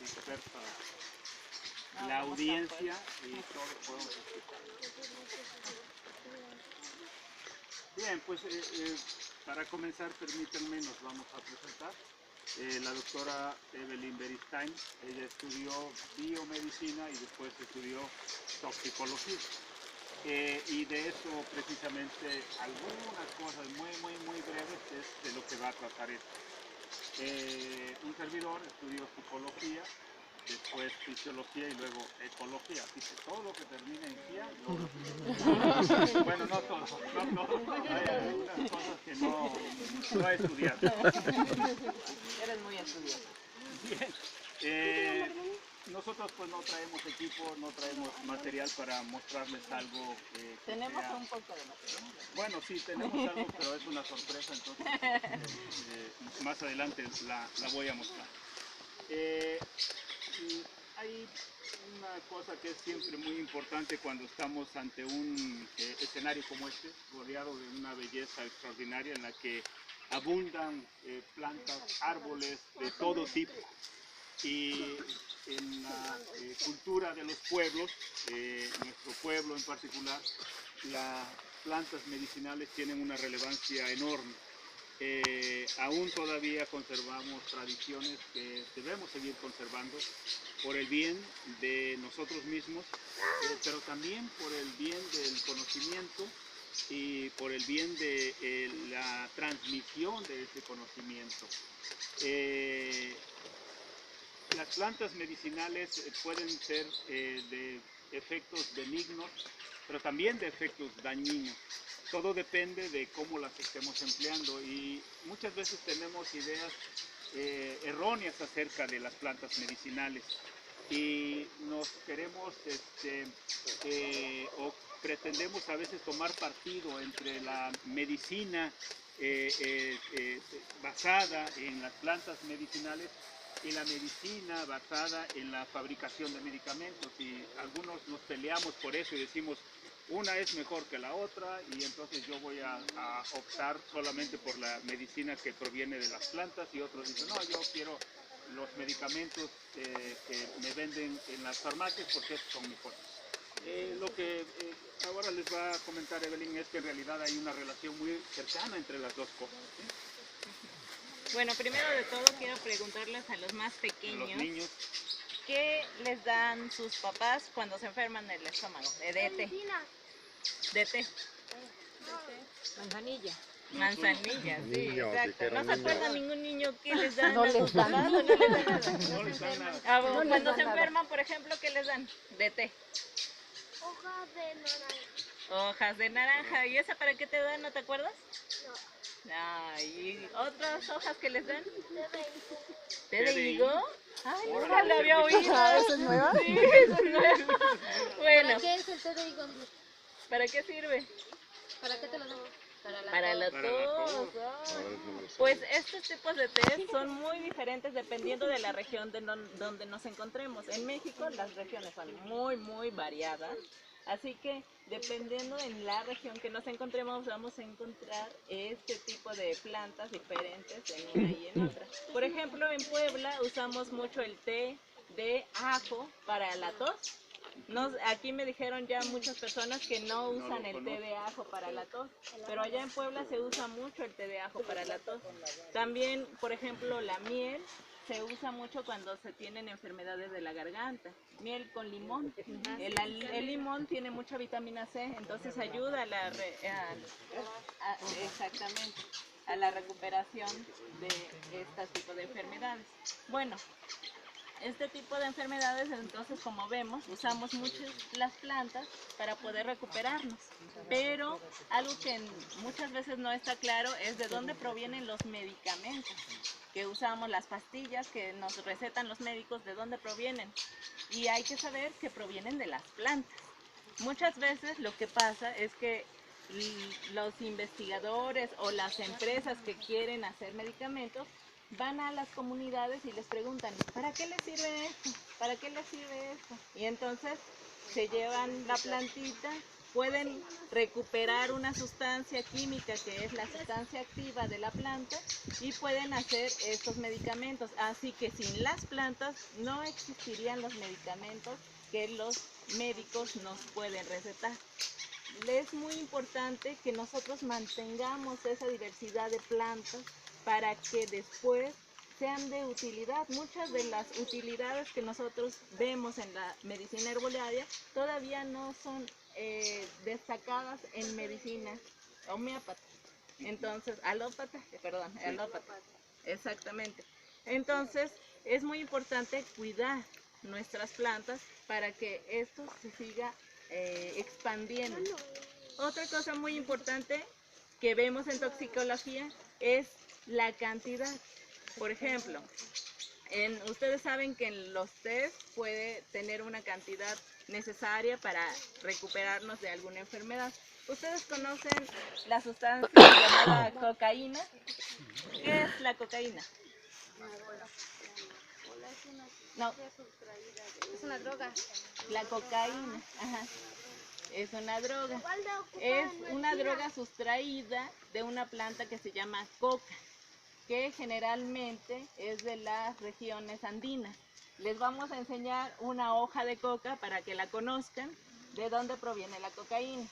dispersa la audiencia y todos podemos escuchar. Bien, pues para comenzar, permítanme, nos vamos a presentar. La doctora Evelyn Beristain, ella estudió biomedicina y después estudió toxicología. Y de eso precisamente algunas cosas muy breves es de lo que va a tratar esto. Un servidor estudió psicología, después fisiología y luego ecología, así que todo lo que termina en cia, bueno, no todo, hay algunas cosas que no he estudiado. Eres muy estudioso. Bien, nosotros pues no traemos equipo, no traemos material para mostrarles algo Tenemos un poco de material. Bueno, sí, tenemos algo, pero es una sorpresa, entonces más adelante la voy a mostrar. Hay una cosa que es siempre muy importante cuando estamos ante un escenario como este, rodeado de una belleza extraordinaria en la que abundan plantas, árboles de todo tipo. Y en la cultura de los pueblos, nuestro pueblo en particular, las plantas medicinales tienen una relevancia enorme. Aún todavía conservamos tradiciones que debemos seguir conservando por el bien de nosotros mismos, pero también por el bien del conocimiento y por el bien de la transmisión de ese conocimiento. Las plantas medicinales pueden ser de efectos benignos, pero también de efectos dañinos. Todo depende de cómo las estemos empleando y muchas veces tenemos ideas erróneas acerca de las plantas medicinales y nos queremos o pretendemos a veces tomar partido entre la medicina basada en las plantas medicinales y la medicina basada en la fabricación de medicamentos, y algunos nos peleamos por eso y decimos una es mejor que la otra y entonces yo voy a optar solamente por la medicina que proviene de las plantas, y otros dicen no, yo quiero los medicamentos que me venden en las farmacias porque esos son mejores. Lo que ahora les va a comentar Evelyn es que en realidad hay una relación muy cercana entre las dos cosas, ¿sí? Bueno, primero de todo quiero preguntarles a los más pequeños, Los niños, ¿qué les dan sus papás cuando se enferman del estómago? De DT. DT. Manzanilla. Manzanilla, sí, Niños, exacto. dijeron ¿No se niños. acuerda ningún niño que les dan No a les sus dan. papás o no les dan nada? no les dan nada. Ah, No les cuando dan se nada. enferman, por ejemplo, ¿qué les dan? DT. Hojas de naranja. Hojas de naranja. ¿Y esa para qué te dan? ¿No te acuerdas? No. ¿Y otras hojas que les dan? De ¿Té de higo? Ay, Órale, nunca lo había oído. ¿Esa es nueva? Sí, esa es nueva. Bueno, ¿Para qué es el té de higo? ¿para qué sirve? ¿Para qué te lo dan? Para la Para la tos. tos. Ah. Pues estos tipos de té son muy diferentes dependiendo de la región donde nos encontremos. En México las regiones son muy variadas, así que dependiendo en la región que nos encontremos vamos a encontrar este tipo de plantas diferentes en una y en otra. Por ejemplo, en Puebla usamos mucho el té de ajo para la tos. Aquí me dijeron ya muchas personas que no usan el té de ajo para la tos, pero allá en Puebla se usa mucho el té de ajo para la tos. También, por ejemplo, la miel se usa mucho cuando se tienen enfermedades de la garganta. Miel con limón. El limón tiene mucha vitamina C, entonces ayuda exactamente a la recuperación de este tipo de enfermedades. Bueno, este tipo de enfermedades, entonces, como vemos, usamos mucho las plantas para poder recuperarnos, pero algo que muchas veces no está claro es de dónde provienen los medicamentos que usamos, las pastillas que nos recetan los médicos, de dónde provienen, y hay que saber que provienen de las plantas. Muchas veces lo que pasa es que los investigadores o las empresas que quieren hacer medicamentos van a las comunidades y les preguntan, ¿para qué les sirve esto? ¿Para qué les sirve esto? Y entonces se llevan la plantita, pueden recuperar una sustancia química que es la sustancia activa de la planta y pueden hacer estos medicamentos. Así que sin las plantas no existirían los medicamentos que los médicos nos pueden recetar. Es muy importante que nosotros mantengamos esa diversidad de plantas para que después sean de utilidad. Muchas de las utilidades que nosotros vemos en la medicina herbolaria todavía no son destacadas en medicina homeópata. Entonces, alópata, exactamente. Entonces, es muy importante cuidar nuestras plantas para que esto se siga expandiendo. Otra cosa muy importante que vemos en toxicología es la cantidad. Por ejemplo, ustedes saben que en los test puede tener una cantidad necesaria para recuperarnos de alguna enfermedad. ¿Ustedes conocen la sustancia llamada cocaína? ¿Qué es la cocaína? No. Es una droga. La cocaína, ajá, es una droga. Es una droga sustraída de una planta que se llama coca, que generalmente es de las regiones andinas. Les vamos a enseñar una hoja de coca para que la conozcan, de dónde proviene la cocaína.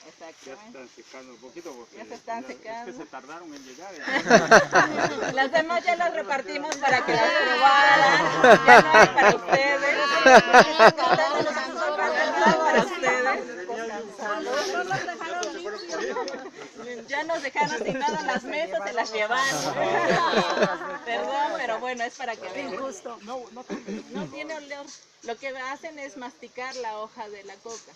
Ya se Exactamente. están secando un poquito porque Ya se están secando. Es que se tardaron en llegar. Las demás ya las repartimos para que las probaran. Ya no es para ustedes. Para ustedes. Ya nos dejaron sin nada en las mesas, se las llevaron. Perdón, pero bueno, es para que vean. No tiene olor. Lo que hacen es masticar la hoja de la coca.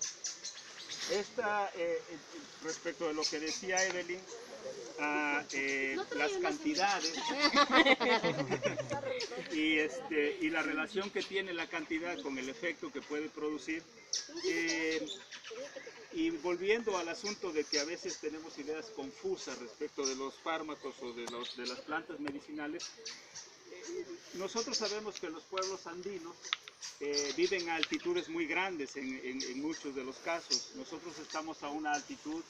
Respecto de lo que decía Evelyn, las cantidades y la relación que tiene la cantidad con el efecto que puede producir, y volviendo al asunto de que a veces tenemos ideas confusas respecto de los fármacos o de las plantas medicinales, nosotros sabemos que los pueblos andinos viven a altitudes muy grandes en muchos de los casos. Nosotros estamos a una altitud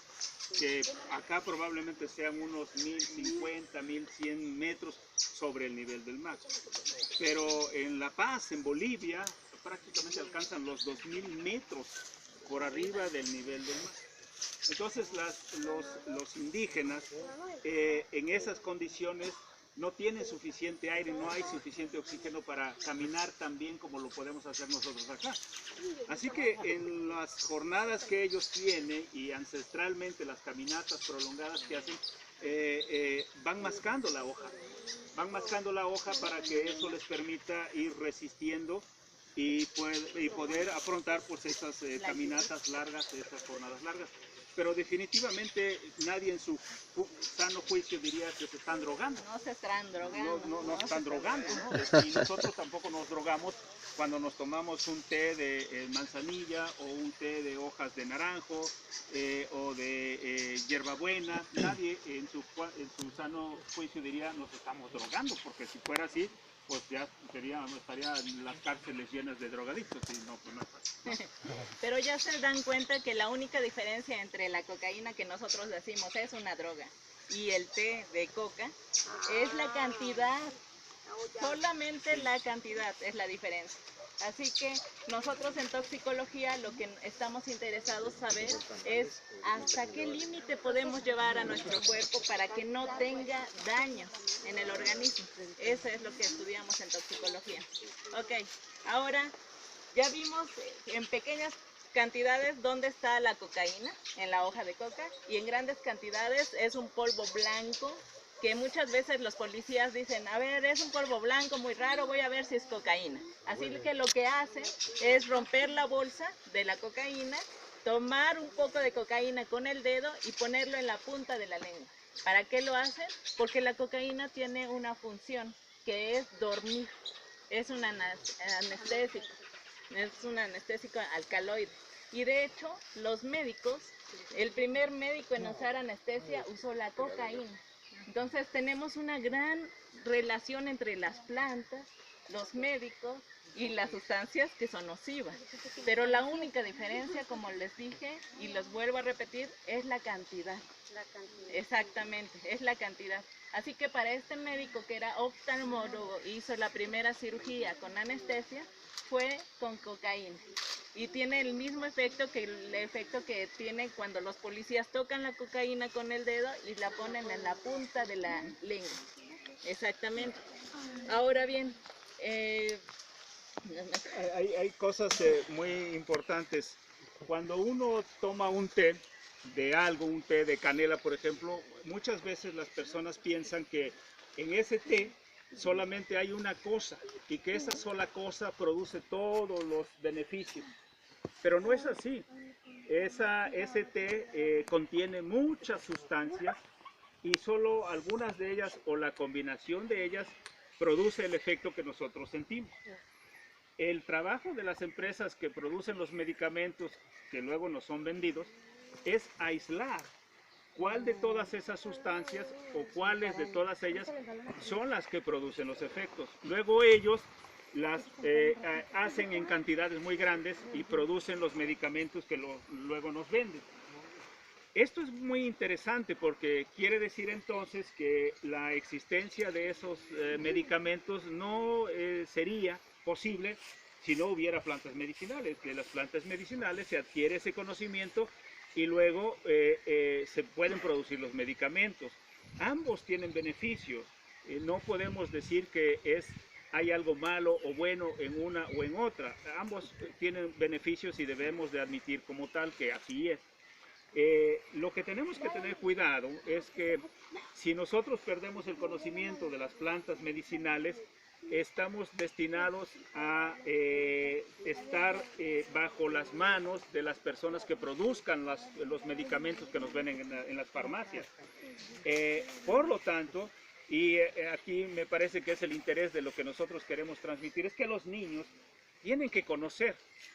que acá probablemente sean unos 1050, 1100 metros sobre el nivel del mar. Pero en La Paz, en Bolivia, prácticamente alcanzan los 2000 metros por arriba del nivel del mar. Entonces los indígenas en esas condiciones no tienen suficiente aire, no hay suficiente oxígeno para caminar tan bien como lo podemos hacer nosotros acá. Así que en las jornadas que ellos tienen y ancestralmente las caminatas prolongadas que hacen, van mascando la hoja. Van mascando la hoja para que eso les permita ir resistiendo y poder afrontar pues estas caminatas largas, estas jornadas largas. Pero definitivamente nadie en su sano juicio diría que se están drogando. No se están drogando. No se están drogando, ¿no? Y nosotros tampoco nos drogamos cuando nos tomamos un té de manzanilla o un té de hojas de naranjo o de hierbabuena. Nadie en su sano juicio diría nos estamos drogando, porque si fuera así, pues ya estarían las cárceles llenas de drogadictos y no, pues no es así. Pero ya se dan cuenta que la única diferencia entre la cocaína que nosotros decimos es una droga y el té de coca es la cantidad, solamente la cantidad es la diferencia. Así que nosotros en toxicología lo que estamos interesados saber es hasta qué límite podemos llevar a nuestro cuerpo para que no tenga daño en el organismo. Eso es lo que estudiamos en toxicología. Ok, ahora ya vimos en pequeñas cantidades dónde está la cocaína, en la hoja de coca, y en grandes cantidades es un polvo blanco que muchas veces los policías dicen, a ver, es un polvo blanco muy raro, voy a ver si es cocaína. Así que lo que hacen es romper la bolsa de la cocaína, tomar un poco de cocaína con el dedo y ponerlo en la punta de la lengua. ¿Para qué lo hacen? Porque la cocaína tiene una función que es dormir, es un anestésico. Es un anestésico alcaloide. Y de hecho, los médicos, el primer médico en usar anestesia usó la cocaína. Entonces tenemos una gran relación entre las plantas, los médicos y las sustancias que son nocivas. Pero la única diferencia, como les dije y los vuelvo a repetir, es la cantidad. La cantidad. Exactamente, es la cantidad. Así que para este médico que era oftalmólogo, hizo la primera cirugía con anestesia, fue con cocaína. Y tiene el mismo efecto que el efecto que tiene cuando los policías tocan la cocaína con el dedo y la ponen en la punta de la lengua. Exactamente. Ahora bien, Hay cosas muy importantes. Cuando uno toma un té de algo, un té de canela, por ejemplo, muchas veces las personas piensan que en ese té solamente hay una cosa y que esa sola cosa produce todos los beneficios. Pero no es así. Ese té contiene muchas sustancias y solo algunas de ellas o la combinación de ellas produce el efecto que nosotros sentimos. El trabajo de las empresas que producen los medicamentos que luego nos son vendidos es aislar cuál de todas esas sustancias o cuáles de todas ellas son las que producen los efectos. Luego ellos las hacen en cantidades muy grandes y producen los medicamentos que luego nos venden. Esto es muy interesante porque quiere decir entonces que la existencia de esos medicamentos no sería posible si no hubiera plantas medicinales. De las plantas medicinales se adquiere ese conocimiento y luego se pueden producir los medicamentos. Ambos tienen beneficios. No podemos decir que hay algo malo o bueno en una o en otra. Ambos tienen beneficios y debemos de admitir como tal que así es. Lo que tenemos que tener cuidado es que si nosotros perdemos el conocimiento de las plantas medicinales, estamos destinados a estar bajo las manos de las personas que produzcan los medicamentos que nos venden en las farmacias. Por lo tanto, y aquí me parece que es el interés de lo que nosotros queremos transmitir, es que los niños tienen que conocer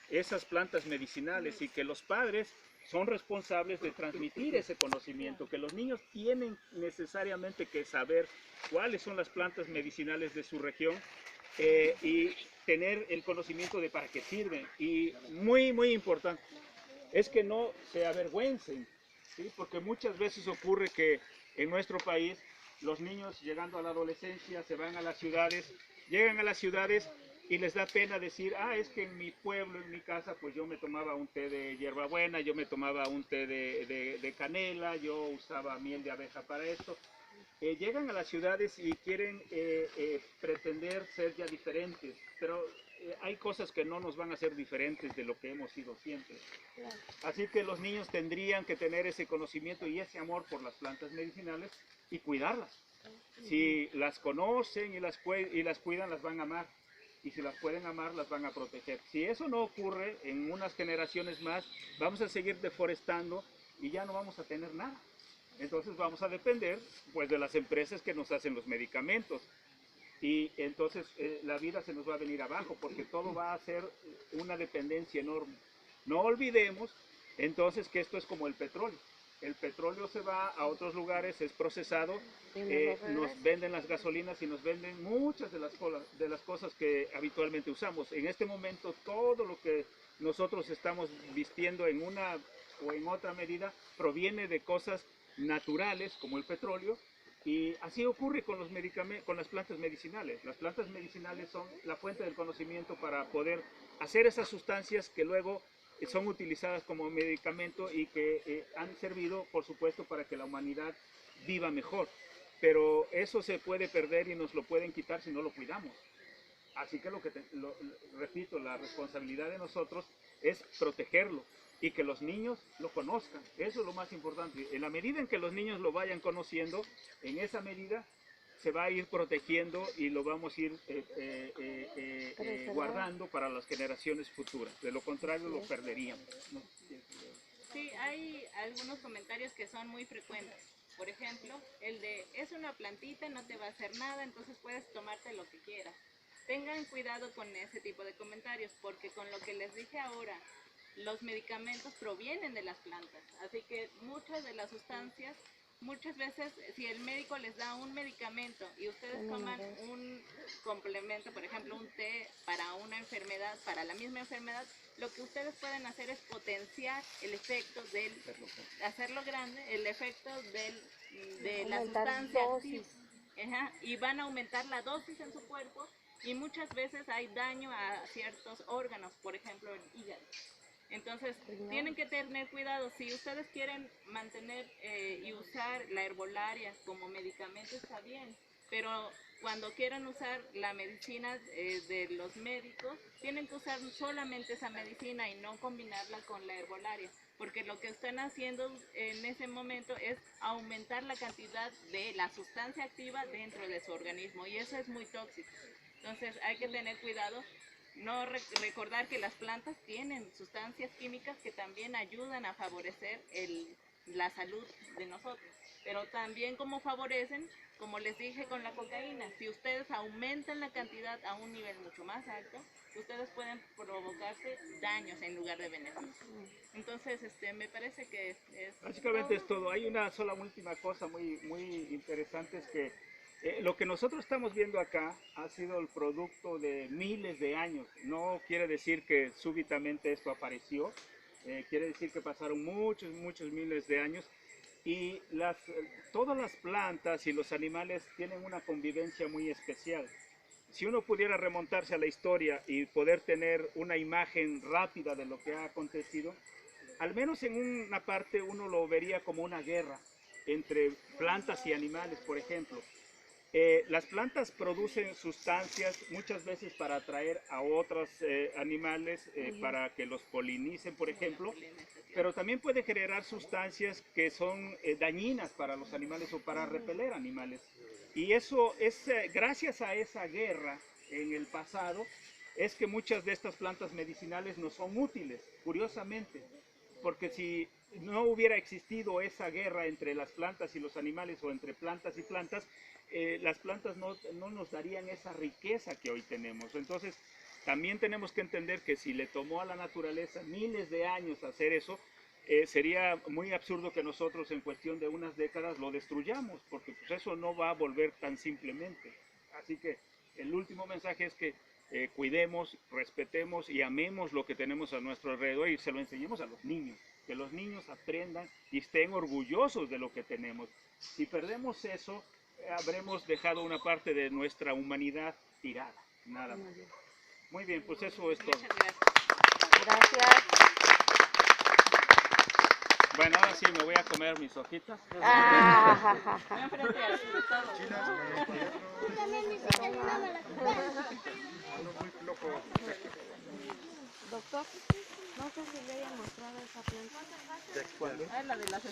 esas plantas medicinales y que los padres son responsables de transmitir ese conocimiento, que los niños tienen necesariamente que saber cuáles son las plantas medicinales de su región y tener el conocimiento de para qué sirven. Y muy importante, es que no se avergüencen, ¿sí? Porque muchas veces ocurre que en nuestro país los niños llegando a la adolescencia se van a las ciudades, llegan a las ciudades y les da pena decir, es que en mi pueblo, en mi casa, pues yo me tomaba un té de hierbabuena, yo me tomaba un té de canela, yo usaba miel de abeja para esto. Llegan a las ciudades y quieren pretender ser ya diferentes, pero hay cosas que no nos van a hacer diferentes de lo que hemos sido siempre. Así que los niños tendrían que tener ese conocimiento y ese amor por las plantas medicinales y cuidarlas. Si las conocen y las cuidan, las van a amar. Y si las pueden amar, las van a proteger. Si eso no ocurre, en unas generaciones más, vamos a seguir deforestando y ya no vamos a tener nada. Entonces vamos a depender pues, de las empresas que nos hacen los medicamentos. Y entonces la vida se nos va a venir abajo porque todo va a ser una dependencia enorme. No olvidemos entonces que esto es como el petróleo. El petróleo se va a otros lugares, es procesado, nos venden las gasolinas y nos venden muchas de las cosas que habitualmente usamos. En este momento todo lo que nosotros estamos vistiendo en una o en otra medida proviene de cosas naturales como el petróleo. Y así ocurre con los medicamentos, con las plantas medicinales. Las plantas medicinales son la fuente del conocimiento para poder hacer esas sustancias que luego son utilizadas como medicamento y que han servido, por supuesto, para que la humanidad viva mejor. Pero eso se puede perder y nos lo pueden quitar si no lo cuidamos. Así que repito, la responsabilidad de nosotros es protegerlo y que los niños lo conozcan. Eso es lo más importante. En la medida en que los niños lo vayan conociendo, en esa medida se va a ir protegiendo y lo vamos a ir guardando para las generaciones futuras. De lo contrario, lo perderíamos, ¿no? Sí, hay algunos comentarios que son muy frecuentes. Por ejemplo, el de, es una plantita, no te va a hacer nada, entonces puedes tomarte lo que quieras. Tengan cuidado con ese tipo de comentarios, porque con lo que les dije ahora, los medicamentos provienen de las plantas, así que muchas de las sustancias muchas veces si el médico les da un medicamento y ustedes toman un complemento, por ejemplo un té para una enfermedad, para la misma enfermedad, lo que ustedes pueden hacer es potenciar el efecto del, hacerlo grande, el efecto de la sustancia activa. Y van a aumentar la dosis en su cuerpo y muchas veces hay daño a ciertos órganos, por ejemplo el hígado. Entonces, tienen que tener cuidado. Si ustedes quieren mantener y usar la herbolaria como medicamento, está bien. Pero cuando quieran usar la medicina de los médicos, tienen que usar solamente esa medicina y no combinarla con la herbolaria. Porque lo que están haciendo en ese momento es aumentar la cantidad de la sustancia activa dentro de su organismo. Y eso es muy tóxico. Entonces, hay que tener cuidado. No recordar que las plantas tienen sustancias químicas que también ayudan a favorecer la salud de nosotros, pero también como favorecen, como les dije con la cocaína, si ustedes aumentan la cantidad a un nivel mucho más alto, ustedes pueden provocarse daños en lugar de beneficios. Entonces, me parece que es básicamente es todo. Hay una sola última cosa muy interesante, es que lo que nosotros estamos viendo acá ha sido el producto de miles de años. No quiere decir que súbitamente esto apareció, quiere decir que pasaron muchos miles de años y todas las plantas y los animales tienen una convivencia muy especial. Si uno pudiera remontarse a la historia y poder tener una imagen rápida de lo que ha acontecido, al menos en una parte uno lo vería como una guerra entre plantas y animales, por ejemplo. Las plantas producen sustancias muchas veces para atraer a otros animales, para que los polinicen, por ejemplo, pero también puede generar sustancias que son dañinas para los animales o para repeler animales. Y eso es gracias a esa guerra en el pasado, es que muchas de estas plantas medicinales no son útiles, curiosamente, porque si no hubiera existido esa guerra entre las plantas y los animales o entre plantas y plantas, las plantas no nos darían esa riqueza que hoy tenemos. Entonces, también tenemos que entender que si le tomó a la naturaleza miles de años hacer eso, sería muy absurdo que nosotros en cuestión de unas décadas lo destruyamos, porque pues, eso no va a volver tan simplemente. Así que el último mensaje es que cuidemos, respetemos y amemos lo que tenemos a nuestro alrededor y se lo enseñemos a los niños. Que los niños aprendan y estén orgullosos de lo que tenemos. Si perdemos eso, habremos dejado una parte de nuestra humanidad tirada, nada más. Muy bien, pues eso es todo. Muchas gracias. Gracias. Bueno, ahora sí me voy a comer mis hojitas. Enfrente al todo. También mi hija no me la Doctor, no sé si le hayan mostrado esa planta. La de las